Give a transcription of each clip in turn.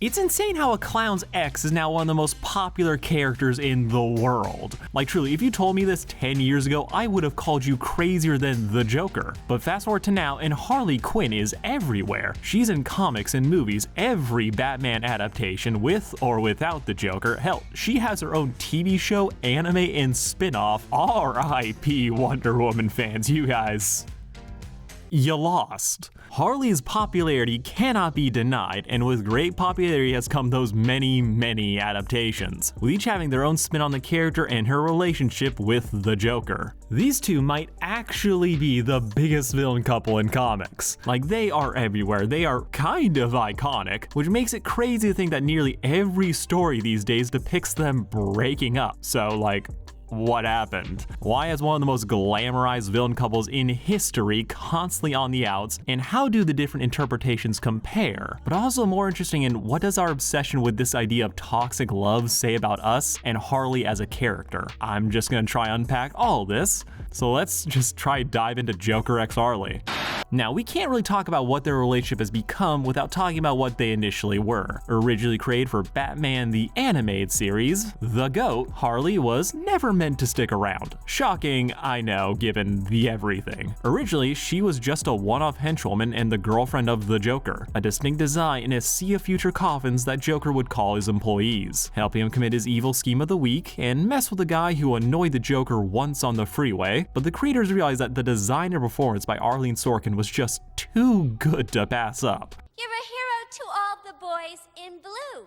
It's insane how a clown's ex is now one of the most popular characters in the world. Like truly, if you told me this 10 years ago, I would have called you crazier than the Joker. But fast forward to now, and Harley Quinn is everywhere. She's in comics and movies, every Batman adaptation with or without the Joker. Hell, she has her own TV show, anime, and spin-off. R.I.P. Wonder Woman fans, you guys. You lost. Harley's popularity cannot be denied, and with great popularity has come those many adaptations, with each having their own spin on the character and her relationship with the Joker. These two might actually be the biggest villain couple in comics. Like, they are everywhere, they are kind of iconic, which makes it crazy to think that nearly every story these days depicts them breaking up. So like, what happened? Why is one of the most glamorized villain couples in history constantly on the outs, and how do the different interpretations compare? But also more interesting in what does our obsession with this idea of toxic love say about us and Harley as a character? I'm just gonna try unpack all of this, so let's just try dive into Joker x Harley. Now, we can't really talk about what their relationship has become without talking about what they initially were. Originally created for Batman the Animated Series, the GOAT, Harley was never meant to stick around. Shocking, I know, given the everything. Originally, she was just a one-off henchwoman and the girlfriend of the Joker, a distinct design in a sea of future coffins that Joker would call his employees, helping him commit his evil scheme of the week and mess with a guy who annoyed the Joker once on the freeway, but the creators realized that the design and performance by Arlene Sorkin was just too good to pass up. You're a hero to all the boys in blue.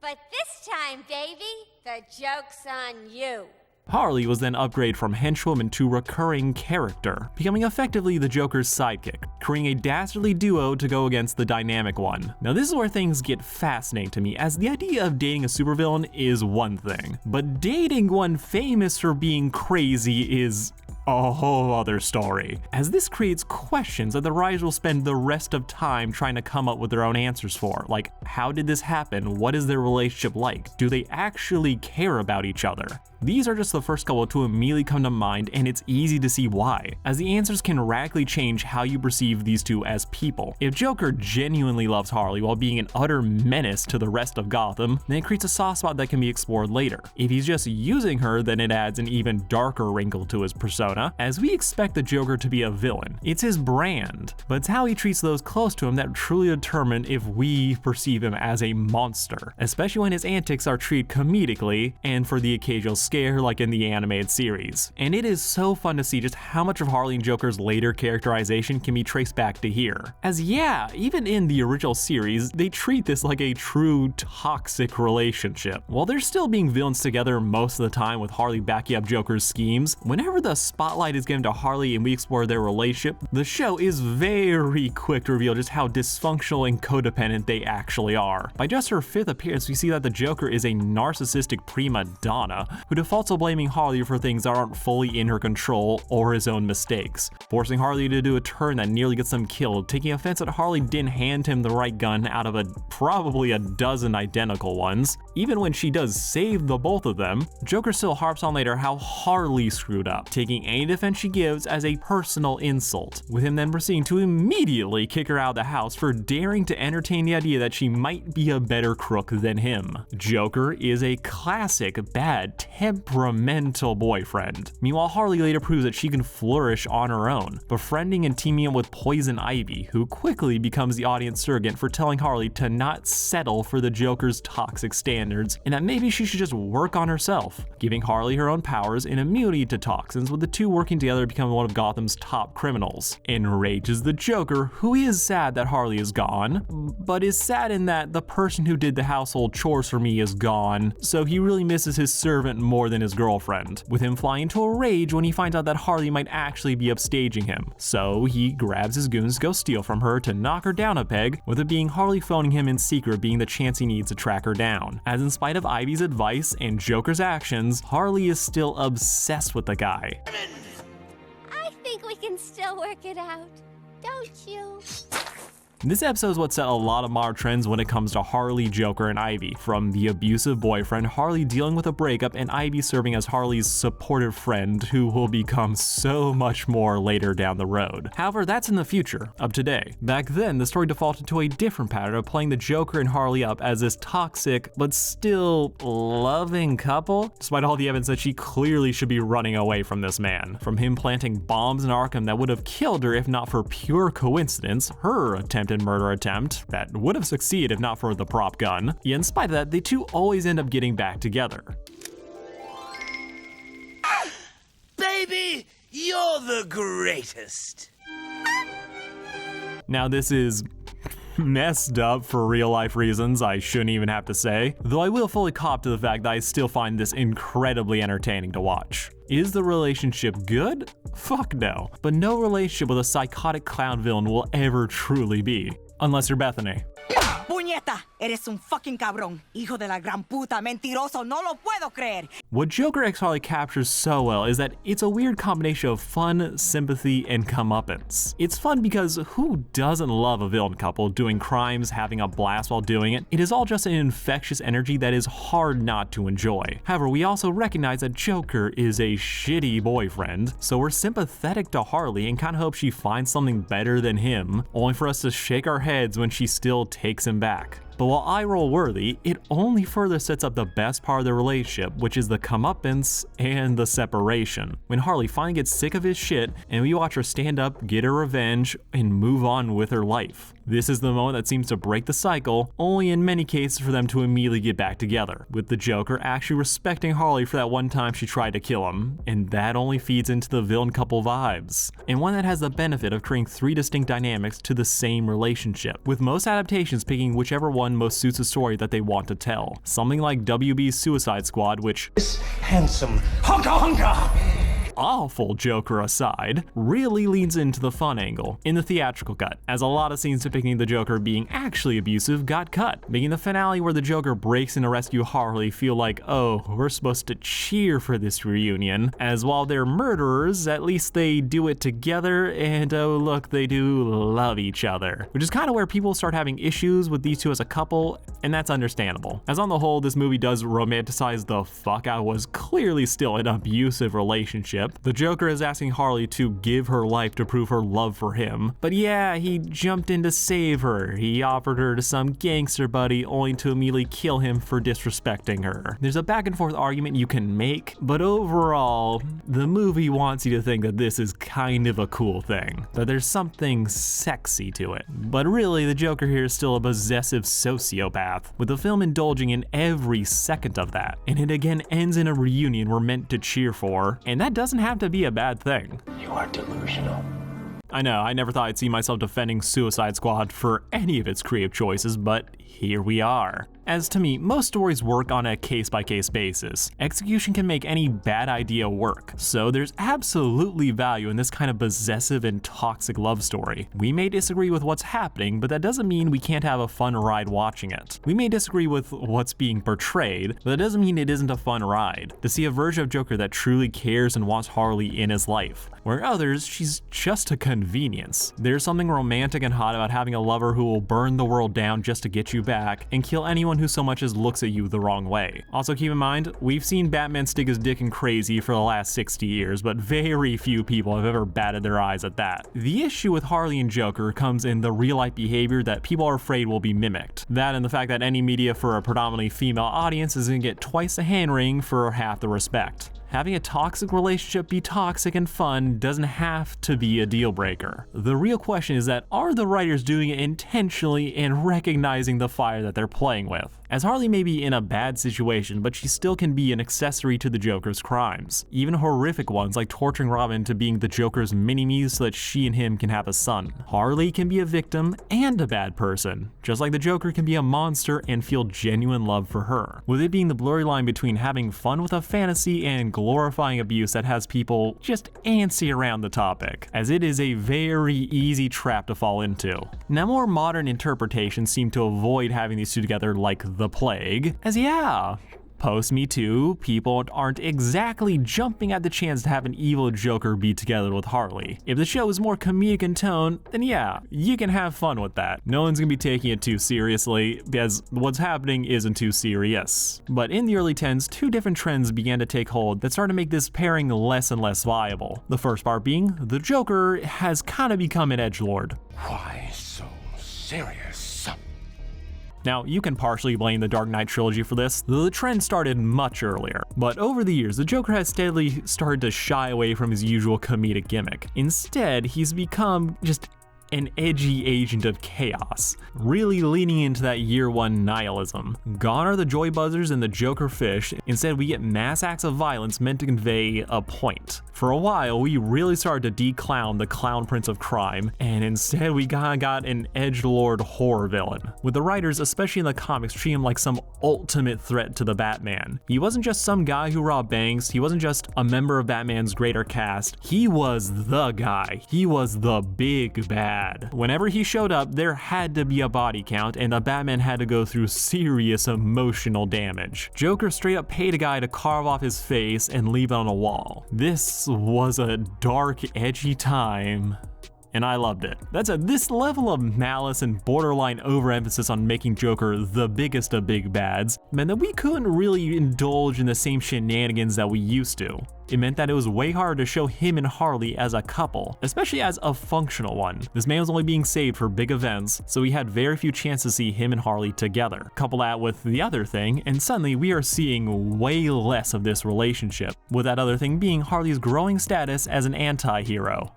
But this time, baby, the joke's on you. Harley was then upgraded from henchwoman to recurring character, becoming effectively the Joker's sidekick, creating a dastardly duo to go against the dynamic one. Now this is where things get fascinating to me, as the idea of dating a supervillain is one thing, but dating one famous for being crazy is a whole other story, as this creates questions that the writers will spend the rest of time trying to come up with their own answers for. Like, how did this happen? What is their relationship like? Do they actually care about each other? These are just the first couple to immediately come to mind, and it's easy to see why, as the answers can radically change how you perceive these two as people. If Joker genuinely loves Harley while being an utter menace to the rest of Gotham, then it creates a soft spot that can be explored later. If he's just using her, then it adds an even darker wrinkle to his persona, as we expect the Joker to be a villain. It's his brand, but it's how he treats those close to him that truly determine if we perceive him as a monster, especially when his antics are treated comedically and for the occasional scare like in the animated series. And it is so fun to see just how much of Harley and Joker's later characterization can be traced back to here. As yeah, even in the original series, they treat this like a true toxic relationship. While they're still being villains together most of the time with Harley backing up Joker's schemes, whenever the spotlight is given to Harley and we explore their relationship, the show is very quick to reveal just how dysfunctional and codependent they actually are. By just her 5th appearance, we see that the Joker is a narcissistic prima donna who defaults to blaming Harley for things that aren't fully in her control or his own mistakes, forcing Harley to do a turn that nearly gets them killed, taking offense that Harley didn't hand him the right gun out of probably a dozen identical ones. Even when she does save the both of them, Joker still harps on later how Harley screwed up, taking any defense she gives as a personal insult, with him then proceeding to immediately kick her out of the house for daring to entertain the idea that she might be a better crook than him. Joker is a classic bad, temperamental boyfriend. Meanwhile, Harley later proves that she can flourish on her own, befriending and teaming up with Poison Ivy, who quickly becomes the audience surrogate for telling Harley to not settle for the Joker's toxic standards, and that maybe she should just work on herself, giving Harley her own powers and immunity to toxins, with the two working together to become one of Gotham's top criminals. Enrages the Joker, who is sad that Harley is gone, but is sad in that the person who did the household chores for me is gone, so he really misses his servant more than his girlfriend, with him flying into a rage when he finds out that Harley might actually be upstaging him. So he grabs his goons to go steal from her to knock her down a peg, with it being Harley phoning him in secret being the chance he needs to track her down. As in spite of Ivy's advice and Joker's actions, Harley is still obsessed with the guy. I think we can still work it out, don't you? This episode is what set a lot of modern trends when it comes to Harley, Joker, and Ivy. From the abusive boyfriend, Harley dealing with a breakup, and Ivy serving as Harley's supportive friend who will become so much more later down the road. However, that's in the future of today. Back then, the story defaulted to a different pattern of playing the Joker and Harley up as this toxic but still loving couple, despite all the evidence that she clearly should be running away from this man. From him planting bombs in Arkham that would have killed her if not for pure coincidence, her attempted murder attempt that would have succeeded if not for the prop gun. Yet in spite of that, they two always end up getting back together. Baby, you're the greatest. Now this is messed up for real life reasons, I shouldn't even have to say, though I will fully cop to the fact that I still find this incredibly entertaining to watch. Is the relationship good? Fuck no. But no relationship with a psychotic clown villain will ever truly be. Unless you're Bethany. Puñeta, eres un fucking cabrón. Hijo de la gran puta, mentiroso, no lo puedo creer. What Joker x Harley captures so well is that it's a weird combination of fun, sympathy, and comeuppance. It's fun because who doesn't love a villain couple doing crimes, having a blast while doing it? It is all just an infectious energy that is hard not to enjoy. However, we also recognize that Joker is a shitty boyfriend, so we're sympathetic to Harley and kinda hope she finds something better than him, only for us to shake our heads when she still takes him back. But while eye-roll worthy, it only further sets up the best part of the relationship, which is the comeuppance and the separation. When Harley finally gets sick of his shit, and we watch her stand up, get her revenge, and move on with her life. This is the moment that seems to break the cycle, only in many cases for them to immediately get back together, with the Joker actually respecting Harley for that one time she tried to kill him, and that only feeds into the villain couple vibes. And one that has the benefit of creating three distinct dynamics to the same relationship, with most adaptations picking whichever one most suits the story that they want to tell. Something like WB's Suicide Squad, which, This handsome hunka awful Joker aside, really leans into the fun angle in the theatrical cut, as a lot of scenes depicting the Joker being actually abusive got cut, making the finale where the Joker breaks in to rescue Harley feel like, oh, we're supposed to cheer for this reunion, as while they're murderers, at least they do it together, and oh look, they do love each other. Which is kind of where people start having issues with these two as a couple, and that's understandable. As on the whole, this movie does romanticize the fuck out of what was clearly still an abusive relationship. The Joker is asking Harley to give her life to prove her love for him, but yeah, he jumped in to save her. He offered her to some gangster buddy only to immediately kill him for disrespecting her. There's a back and forth argument you can make, but overall, the movie wants you to think that this is kind of a cool thing, that there's something sexy to it. But really, the Joker here is still a possessive sociopath, with the film indulging in every second of that. And it again ends in a reunion we're meant to cheer for, and that doesn't have to be a bad thing. You are delusional. I know, I never thought I'd see myself defending Suicide Squad for any of its creative choices, but here we are. As to me, most stories work on a case-by-case basis. Execution can make any bad idea work, so there's absolutely value in this kind of possessive and toxic love story. We may disagree with what's happening, but that doesn't mean we can't have a fun ride watching it. We may disagree with what's being portrayed, but that doesn't mean it isn't a fun ride. To see a version of Joker that truly cares and wants Harley in his life, where others, she's just a convenience. There's something romantic and hot about having a lover who will burn the world down just to get you back and kill anyone who so much as looks at you the wrong way. Also keep in mind, we've seen Batman stick his dick in crazy for the last 60 years, but very few people have ever batted their eyes at that. The issue with Harley and Joker comes in the real-life behavior that people are afraid will be mimicked. That and the fact that any media for a predominantly female audience is gonna get twice the hand wring for half the respect. Having a toxic relationship be toxic and fun doesn't have to be a deal breaker. The real question is that, are the writers doing it intentionally and recognizing the fire that they're playing with? As Harley may be in a bad situation, but she still can be an accessory to the Joker's crimes. Even horrific ones like torturing Robin to being the Joker's mini-me so that she and him can have a son. Harley can be a victim and a bad person, just like the Joker can be a monster and feel genuine love for her. With it being the blurry line between having fun with a fantasy and glorifying abuse that has people just antsy around the topic, as it is a very easy trap to fall into. Now more modern interpretations seem to avoid having these two together like the plague, as yeah, Post-Me Too, people aren't exactly jumping at the chance to have an evil Joker be together with Harley. If the show is more comedic in tone, then yeah, you can have fun with that. No one's gonna be taking it too seriously, because what's happening isn't too serious. But in the early 10s, two different trends began to take hold that started to make this pairing less and less viable. The first part being, the Joker has kind of become an edgelord. Why so serious? Now, you can partially blame the Dark Knight trilogy for this, though the trend started much earlier. But over the years, the Joker has steadily started to shy away from his usual comedic gimmick. Instead, he's become just an edgy agent of chaos, really leaning into that year one nihilism. Gone are the joy buzzers and the Joker fish. Instead, we get mass acts of violence meant to convey a point. For a while, we really started to de-clown the clown prince of crime, and instead we got an edgelord horror villain, with the writers, especially in the comics, treating him like some ultimate threat to the Batman. He wasn't just some guy who robbed banks, he wasn't just a member of Batman's greater cast, he was the guy. He was the big bad. Whenever he showed up, there had to be a body count, and the Batman had to go through serious emotional damage. Joker straight up paid a guy to carve off his face and leave it on a wall. This was a dark, edgy time, and I loved it. This level of malice and borderline overemphasis on making Joker the biggest of big bads meant that we couldn't really indulge in the same shenanigans that we used to. It meant that it was way harder to show him and Harley as a couple, especially as a functional one. This man was only being saved for big events, so we had very few chances to see him and Harley together. Couple that with the other thing, and suddenly we are seeing way less of this relationship, with that other thing being Harley's growing status as an anti-hero.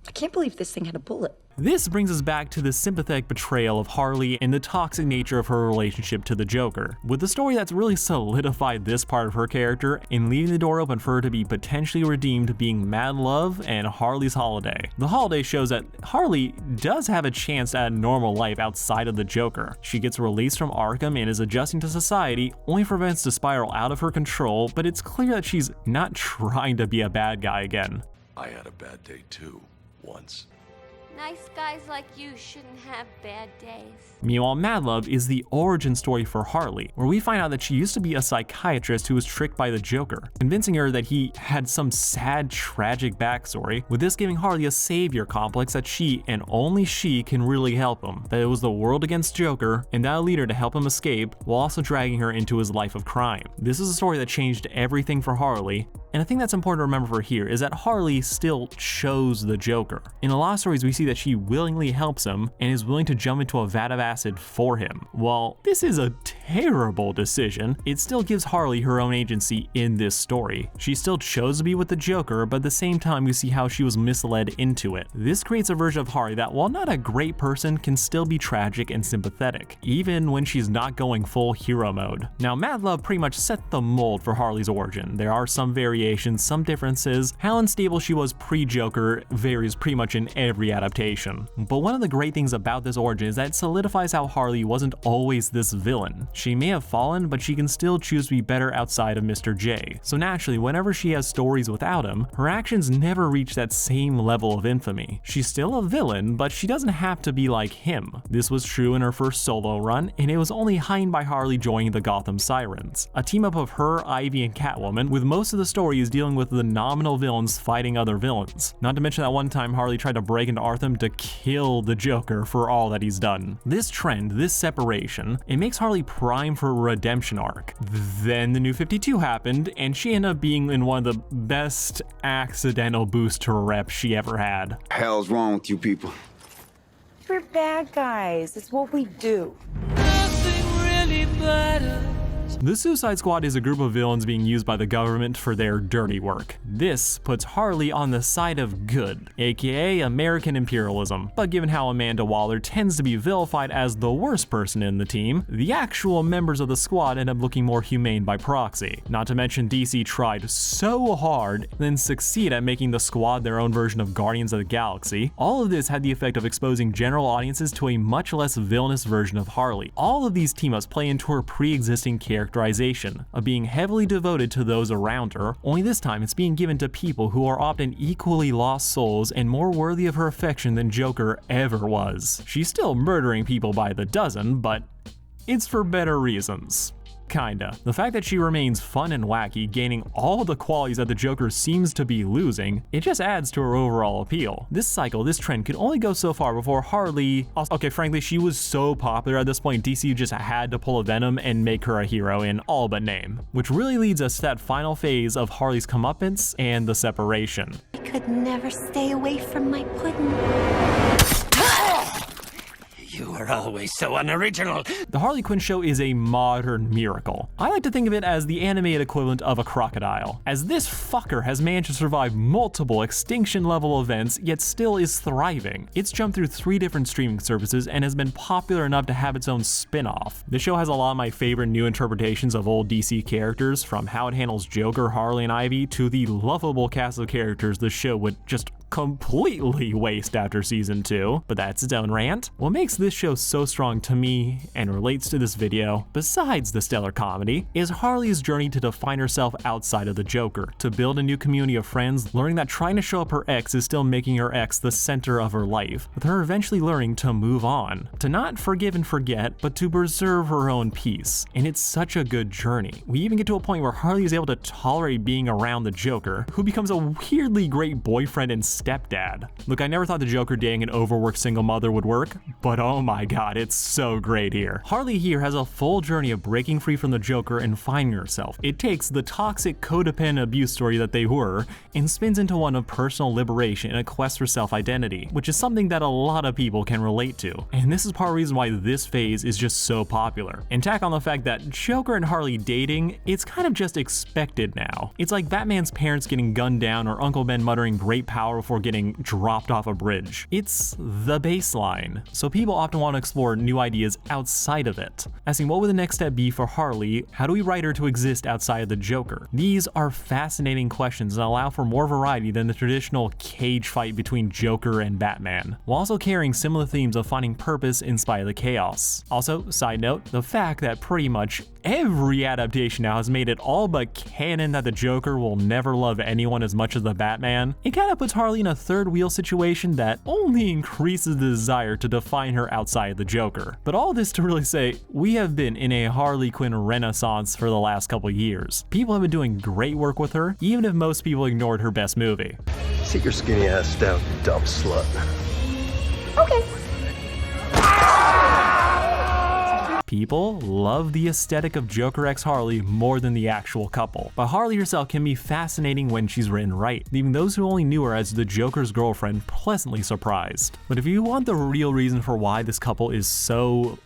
I can't believe this thing had a bullet. This brings us back to the sympathetic betrayal of Harley and the toxic nature of her relationship to the Joker, with the story that's really solidified this part of her character and leaving the door open for her to be potentially redeemed being Mad Love and Harley's Holiday. The Holiday shows that Harley does have a chance at a normal life outside of the Joker. She gets released from Arkham and is adjusting to society, only for events to spiral out of her control, but it's clear that she's not trying to be a bad guy again. I had a bad day too, once. Nice guys like you shouldn't have bad days. Meanwhile, Mad Love is the origin story for Harley, where we find out that she used to be a psychiatrist who was tricked by the Joker, convincing her that he had some sad, tragic backstory, with this giving Harley a savior complex that she, and only she, can really help him, that it was the world against Joker, and that'll lead her to help him escape, while also dragging her into his life of crime. This is a story that changed everything for Harley, and a thing that's important to remember for here is that Harley still chose the Joker. In a lot of stories, we see that she willingly helps him and is willing to jump into a vat of acid for him. While this is a terrible decision, it still gives Harley her own agency in this story. She still chose to be with the Joker, but at the same time we see how she was misled into it. This creates a version of Harley that, while not a great person, can still be tragic and sympathetic, even when she's not going full hero mode. Now, Mad Love pretty much set the mold for Harley's origin. There are some variations, some differences. How unstable she was pre-Joker varies pretty much in every adaptation. But one of the great things about this origin is that it solidifies how Harley wasn't always this villain. She may have fallen, but she can still choose to be better outside of Mr. J. So naturally, whenever she has stories without him, her actions never reach that same level of infamy. She's still a villain, but she doesn't have to be like him. This was true in her first solo run, and it was only heightened by Harley joining the Gotham Sirens, a team up of her, Ivy, and Catwoman, with most of the story is dealing with the nominal villains fighting other villains. Not to mention that one time Harley tried to break into Arkham to kill the Joker for all that he's done. This trend, this separation, it makes Harley prime for a redemption arc. Then the New 52 happened, and she ended up being in one of the best accidental boost to rep she ever had. Hell's wrong with you people? We're bad guys. It's what we do. The Suicide Squad is a group of villains being used by the government for their dirty work. This puts Harley on the side of good, aka American imperialism. But given how Amanda Waller tends to be vilified as the worst person in the team, the actual members of the squad end up looking more humane by proxy. Not to mention DC tried so hard, then succeed at making the squad their own version of Guardians of the Galaxy. All of this had the effect of exposing general audiences to a much less villainous version of Harley. All of these team-ups play into her pre-existing characterization of being heavily devoted to those around her, only this time it's being given to people who are often equally lost souls and more worthy of her affection than Joker ever was. She's still murdering people by the dozen, but it's for better reasons. kinda. The fact that she remains fun and wacky, gaining all the qualities that the Joker seems to be losing, it just adds to her overall appeal. This cycle, this trend could only go so far before Harley, okay, frankly, she was so popular at this point, DC just had to pull a Venom and make her a hero in all but name. Which really leads us to that final phase of Harley's comeuppance and the separation. I could never stay away from my pudding. You were always so unoriginal. The Harley Quinn show is a modern miracle. I like to think of it as the animated equivalent of a crocodile, as this fucker has managed to survive multiple extinction-level events, yet still is thriving. It's jumped through 3 different streaming services and has been popular enough to have its own spin-off. The show has a lot of my favorite new interpretations of old DC characters, from how it handles Joker, Harley, and Ivy, to the lovable cast of characters the show would just completely waste after season 2, but that's its own rant. What makes this show so strong to me and relates to this video, besides the stellar comedy, is Harley's journey to define herself outside of the Joker, to build a new community of friends, learning that trying to show up her ex is still making her ex the center of her life, with her eventually learning to move on, to not forgive and forget, but to preserve her own peace. And it's such a good journey. We even get to a point where Harley is able to tolerate being around the Joker, who becomes a weirdly great boyfriend and stepdad. Look, I never thought the Joker dating an overworked single mother would work, but oh my god, it's so great here. Harley here has a full journey of breaking free from the Joker and finding herself. It takes the toxic codependent abuse story that they were and spins into one of personal liberation and a quest for self-identity, which is something that a lot of people can relate to. And this is part of the reason why this phase is just so popular. And tack on the fact that Joker and Harley dating, it's kind of just expected now. It's like Batman's parents getting gunned down or Uncle Ben muttering great power before getting dropped off a bridge. It's the baseline. So people often want to explore new ideas outside of it. Asking what would the next step be for Harley? How do we write her to exist outside of the Joker? These are fascinating questions and allow for more variety than the traditional cage fight between Joker and Batman, while also carrying similar themes of finding purpose in spite of the chaos. Also, side note, the fact that pretty much every adaptation now has made it all but canon that the Joker will never love anyone as much as the Batman, it kind of puts Harley in a third wheel situation that only increases the desire to define her outside the Joker. But all this to really say, we have been in a Harley Quinn renaissance for the last couple years. People have been doing great work with her, even if most people ignored her best movie. Sit your skinny ass down, you dumb slut. Okay. People love the aesthetic of Joker x Harley more than the actual couple, but Harley herself can be fascinating when she's written right, leaving those who only knew her as the Joker's girlfriend pleasantly surprised. But if you want the real reason for why this couple is so,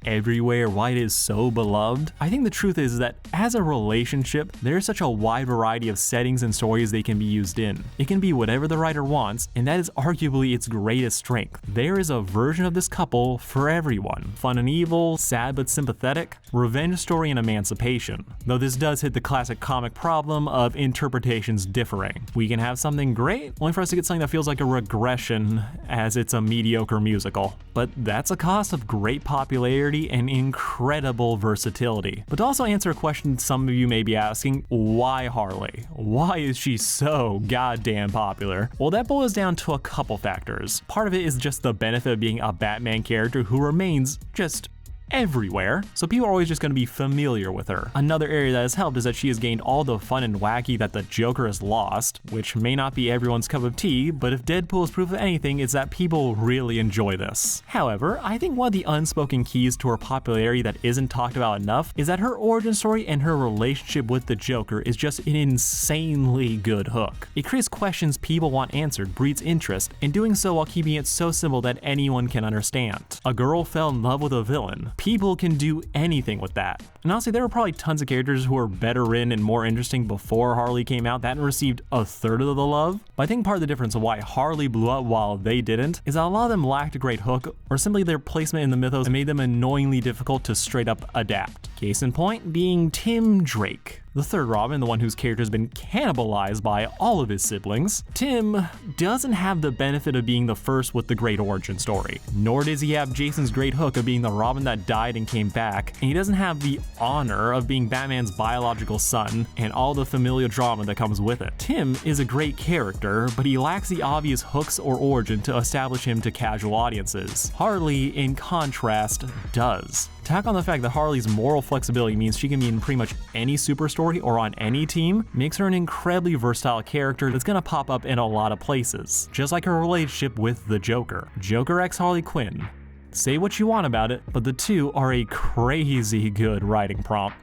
everywhere, why it is so beloved, I think the truth is that as a relationship, there's such a wide variety of settings and stories they can be used in. It can be whatever the writer wants, and that is arguably its greatest strength. There is a version of this couple for everyone. Fun and evil, sad but sympathetic, revenge story, and emancipation. Though this does hit the classic comic problem of interpretations differing. We can have something great, only for us to get something that feels like a regression as it's a mediocre musical. But that's a cost of great popularity and incredible versatility. But to also answer a question some of you may be asking, why Harley? Why is she so goddamn popular? Well, that boils down to a couple factors. Part of it is just the benefit of being a Batman character who remains just everywhere, so people are always just going to be familiar with her. Another area that has helped is that she has gained all the fun and wacky that the Joker has lost, which may not be everyone's cup of tea, but if Deadpool is proof of anything, it's that people really enjoy this. However, I think one of the unspoken keys to her popularity that isn't talked about enough is that her origin story and her relationship with the Joker is just an insanely good hook. It creates questions people want answered, breeds interest, and doing so while keeping it so simple that anyone can understand. A girl fell in love with a villain. People can do anything with that. And honestly, there were probably tons of characters who were better written and more interesting before Harley came out that received a third of the love. But I think part of the difference of why Harley blew up while they didn't is that a lot of them lacked a great hook, or simply their placement in the mythos made them annoyingly difficult to straight up adapt. Case in point being Tim Drake, the third Robin, the one whose character has been cannibalized by all of his siblings. Tim doesn't have the benefit of being the first with the great origin story, nor does he have Jason's great hook of being the Robin that died and came back, and he doesn't have the honor of being Batman's biological son and all the familial drama that comes with it. Tim is a great character, but he lacks the obvious hooks or origin to establish him to casual audiences. Harley, in contrast, does. Tack on the fact that Harley's moral flexibility means she can be in pretty much any super story or on any team, makes her an incredibly versatile character that's gonna pop up in a lot of places. Just like her relationship with the Joker. Joker x Harley Quinn. Say what you want about it, but the two are a crazy good writing prompt.